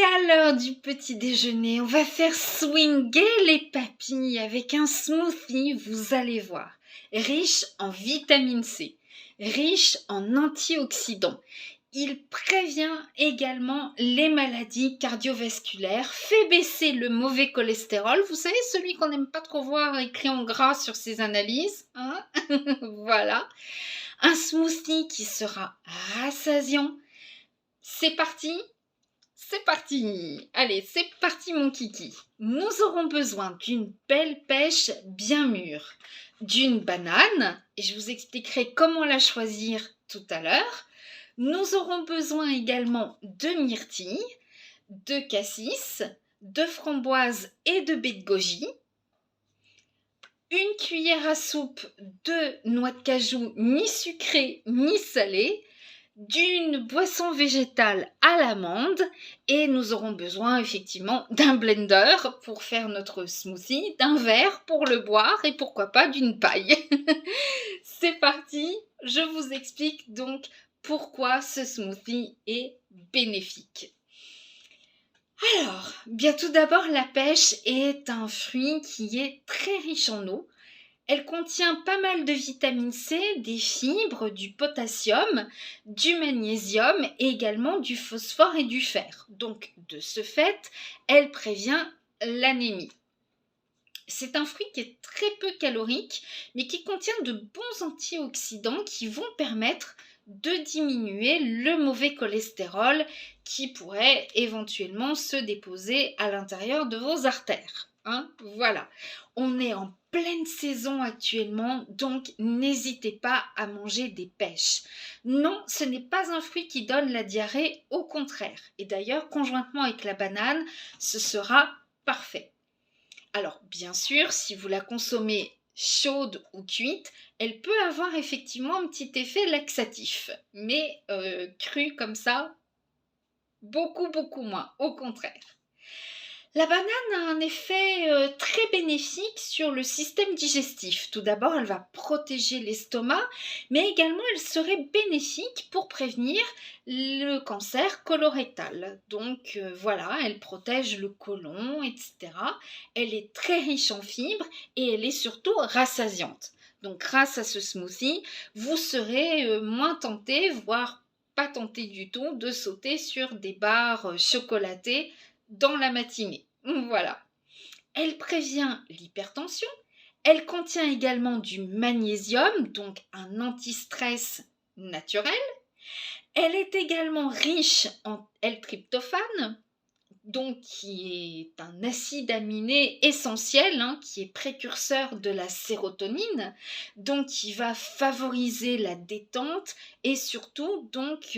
Et à l'heure du petit déjeuner, on va faire swinger les papilles avec un smoothie, vous allez voir, riche en vitamine C, riche en antioxydants. Il prévient également les maladies cardiovasculaires, fait baisser le mauvais cholestérol, vous savez, celui qu'on n'aime pas trop voir écrit en gras sur ses analyses, hein. Voilà, un smoothie qui sera rassasiant. C'est parti. C'est parti! Allez, c'est parti mon kiki. Nous aurons besoin d'une belle pêche bien mûre, d'une banane, et je vous expliquerai comment la choisir tout à l'heure. Nous aurons besoin également de myrtilles, de cassis, de framboises et de baies de goji, une cuillère à soupe de noix de cajou ni sucrée ni salée, d'une boisson végétale à l'amande et nous aurons besoin effectivement d'un blender pour faire notre smoothie, d'un verre pour le boire et pourquoi pas d'une paille. C'est parti, je vous explique donc pourquoi ce smoothie est bénéfique. Alors, bien tout d'abord, la pêche est un fruit qui est très riche en eau. Elle contient pas mal de vitamine C, des fibres, du potassium, du magnésium et également du phosphore et du fer. Donc, de ce fait, elle prévient l'anémie. C'est un fruit qui est très peu calorique, mais qui contient de bons antioxydants qui vont permettre de diminuer le mauvais cholestérol qui pourrait éventuellement se déposer à l'intérieur de vos artères. Hein, voilà, on est en pleine saison actuellement, donc n'hésitez pas à manger des pêches. Non, ce n'est pas un fruit qui donne la diarrhée, au contraire. Et d'ailleurs, conjointement avec la banane, ce sera parfait. Alors, bien sûr, si vous la consommez chaude ou cuite, elle peut avoir effectivement un petit effet laxatif. Mais crue comme ça, beaucoup moins, au contraire. La banane a un effet très bénéfique sur le système digestif. Tout d'abord, elle va protéger l'estomac, mais également elle serait bénéfique pour prévenir le cancer colorectal. Donc voilà, elle protège le côlon, etc. Elle est très riche en fibres et elle est surtout rassasiante. Donc grâce à ce smoothie, vous serez moins tenté, voire pas tenté du tout, de sauter sur des barres chocolatées dans la matinée. Voilà. Elle prévient l'hypertension. Elle contient également du magnésium, donc un anti-stress naturel. Elle est également riche en L-tryptophane, donc qui est un acide aminé essentiel, qui est précurseur de la sérotonine, donc qui va favoriser la détente et surtout donc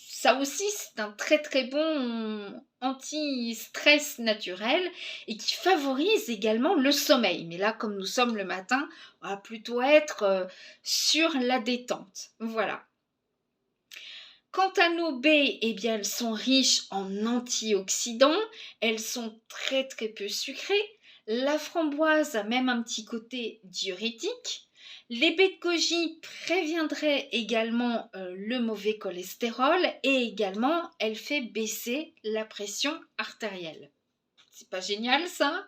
ça aussi c'est un très bon anti-stress naturel et qui favorise également le sommeil. Mais là, comme nous sommes le matin, on va plutôt être sur la détente. Voilà. Quant à nos baies, eh bien, elles sont riches en antioxydants, elles sont très peu sucrées. La framboise a même un petit côté diurétique. Les baies de goji préviendraient également le mauvais cholestérol et également, elle fait baisser la pression artérielle. C'est pas génial ça ?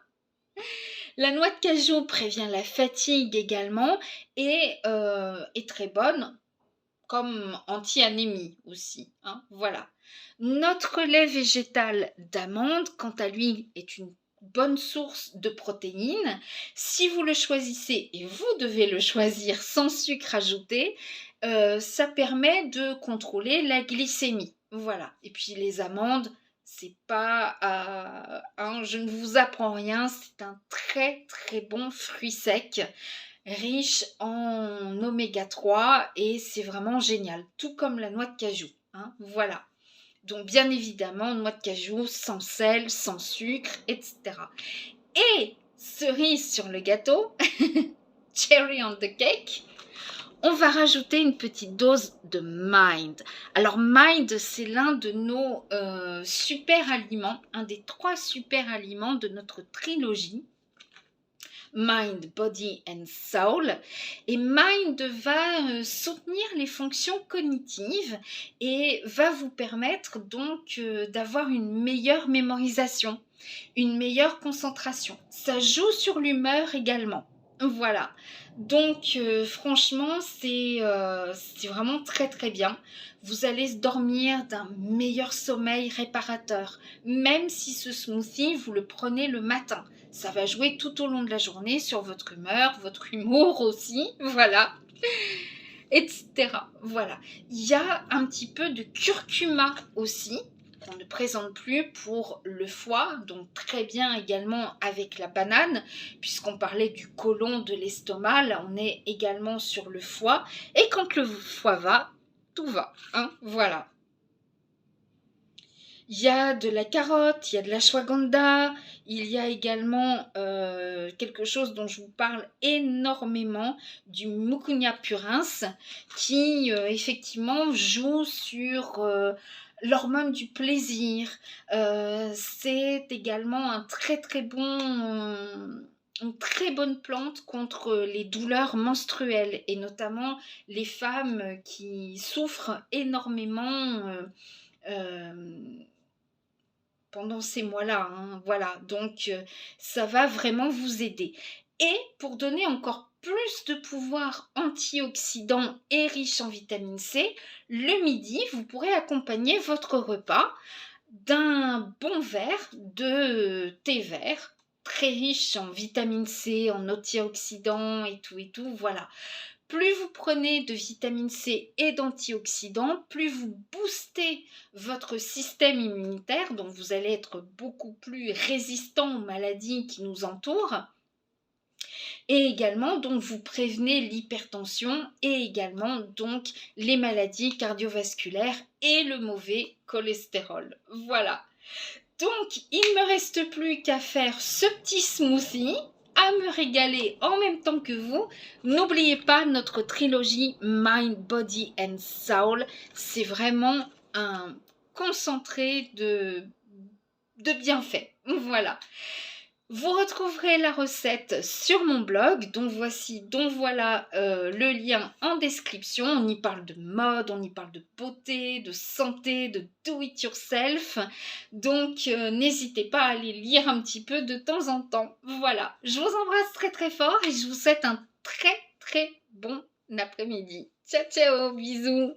La noix de cajou prévient la fatigue également et est très bonne comme anti-anémie aussi. Voilà. Notre lait végétal d'amande, quant à lui, est une bonne source de protéines. Si vous le choisissez, et vous devez le choisir sans sucre ajouté, ça permet de contrôler la glycémie. Voilà. Et puis les amandes, c'est pas... je ne vous apprends rien, c'est un très bon fruit sec, riche en oméga 3 et c'est vraiment génial, tout comme la noix de cajou. Voilà. Donc bien évidemment, noix de cajou sans sel, sans sucre, etc. Et cerise sur le gâteau, cherry on the cake, on va rajouter une petite dose de Mind. Alors Mind, c'est l'un de nos super aliments, un des 3 super aliments de notre trilogie. Mind, Body and Soul. Et Mind va soutenir les fonctions cognitives et va vous permettre donc d'avoir une meilleure mémorisation, une meilleure concentration. Ça joue sur l'humeur également. Voilà, donc franchement c'est vraiment très très bien. Vous allez dormir d'un meilleur sommeil réparateur, même si ce smoothie vous le prenez le matin. Ça va jouer tout au long de la journée sur votre humeur, votre humour aussi, voilà, etc. Voilà, il y a un petit peu de curcuma aussi, qu'on ne présente plus pour le foie, donc très bien également avec la banane, puisqu'on parlait du côlon, de l'estomac, là on est également sur le foie, et quand le foie va, tout va, hein, voilà. Il y a de la carotte, il y a de l'ashwagandha, il y a également quelque chose dont je vous parle énormément, du mucunia pruriens, qui effectivement joue sur l'hormone du plaisir. C'est également un très très bon... une très bonne plante contre les douleurs menstruelles et notamment les femmes qui souffrent énormément pendant ces mois-là, hein, voilà, donc ça va vraiment vous aider. Et pour donner encore plus de pouvoir antioxydant et riche en vitamine C, le midi, vous pourrez accompagner votre repas d'un bon verre de thé vert, très riche en vitamine C, en antioxydants et tout, voilà. Plus vous prenez de vitamine C et d'antioxydants, plus vous boostez votre système immunitaire, donc vous allez être beaucoup plus résistant aux maladies qui nous entourent. Et également, donc, vous prévenez l'hypertension et également, donc, les maladies cardiovasculaires et le mauvais cholestérol. Voilà. Donc, il ne me reste plus qu'à faire ce petit smoothie, à me régaler en même temps que vous. N'oubliez pas notre trilogie Mind, Body and Soul. C'est vraiment un concentré de bienfaits. Voilà. Vous retrouverez la recette sur mon blog, dont voilà le lien en description. On y parle de mode, on y parle de beauté, de santé, de do it yourself. Donc n'hésitez pas à aller lire un petit peu de temps en temps. Voilà, je vous embrasse très très fort et je vous souhaite un très très bon après-midi. Ciao ciao, bisous.